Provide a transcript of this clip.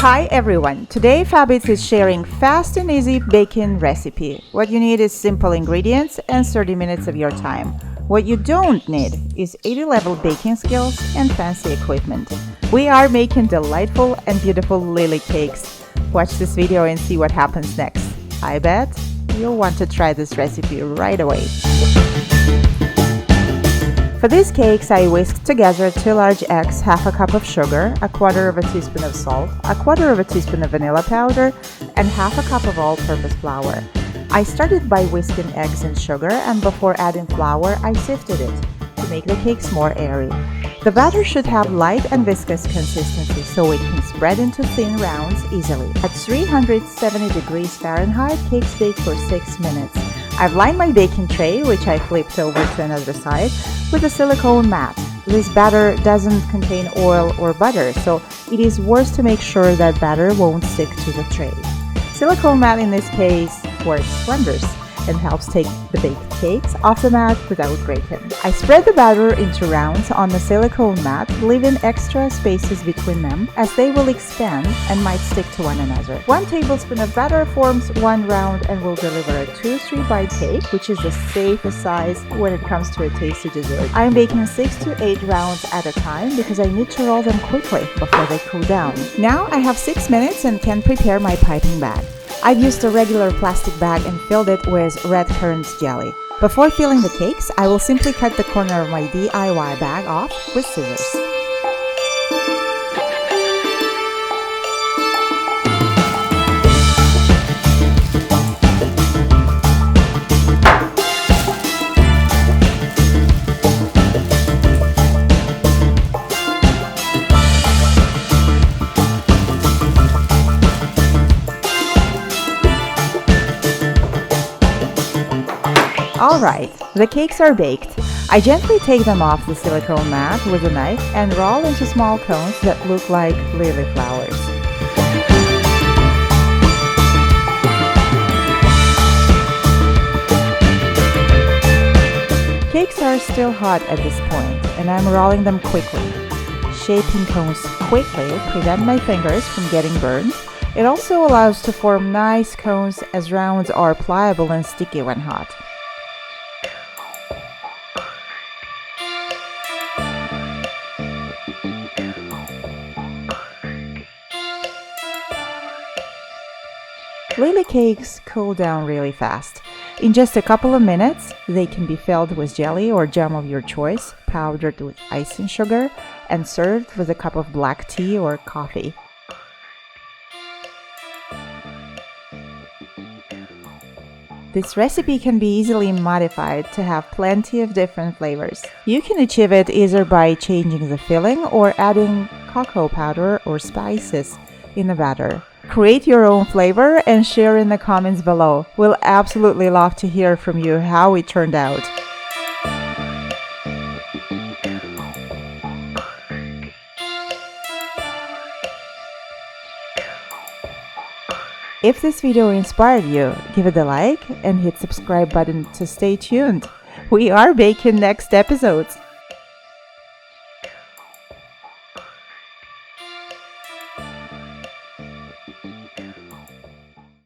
Hi everyone! Today Fabits is sharing fast and easy baking recipe. What you need is simple ingredients and 30 minutes of your time. What you don't need is 80-level baking skills and fancy equipment. We are making delightful and beautiful lily cakes. Watch this video and see what happens next. I bet you'll want to try this recipe right away. For these cakes, I whisked together 2 large eggs, half a cup of sugar, a quarter of a teaspoon of salt, a quarter of a teaspoon of vanilla powder, and half a cup of all-purpose flour. I started by whisking eggs and sugar, and before adding flour, I sifted it to make the cakes more airy. The batter should have light and viscous consistency so it can spread into thin rounds easily. At 370 degrees Fahrenheit, cakes bake for 6 minutes. I've lined my baking tray, which I flipped over to another side, with a silicone mat. This batter doesn't contain oil or butter, so it is worth to make sure that batter won't stick to the tray. Silicone mat in this case works wonders and helps take the baked cakes off the mat without breaking. I spread the batter into rounds on the silicone mat, leaving extra spaces between them as they will expand and might stick to one another. 1 tablespoon of batter forms 1 round and will deliver a 2-3 bite cake, which is the safest size when it comes to a tasty dessert. I'm baking 6 to 8 rounds at a time because I need to roll them quickly before they cool down. Now I have 6 minutes and can prepare my piping bag. I've used a regular plastic bag and filled it with Redcurrant jelly. Before filling the cakes, I will simply cut the corner of my DIY bag off with scissors. Alright, the cakes are baked. I gently take them off the silicone mat with a knife and roll into small cones that look like lily flowers. Cakes are still hot at this point, and I'm rolling them quickly. Shaping cones quickly prevent my fingers from getting burned. It also allows to form nice cones as rounds are pliable and sticky when hot. Lily cakes cool down really fast. In just a couple of minutes, they can be filled with jelly or jam of your choice, powdered with icing sugar, and served with a cup of black tea or coffee. This recipe can be easily modified to have plenty of different flavors. You can achieve it either by changing the filling or adding cocoa powder or spices in the batter. Create your own flavor and share in the comments below. We'll absolutely love to hear from you how it turned out. If this video inspired you, give it a like and hit subscribe button to stay tuned. We are baking next episodes.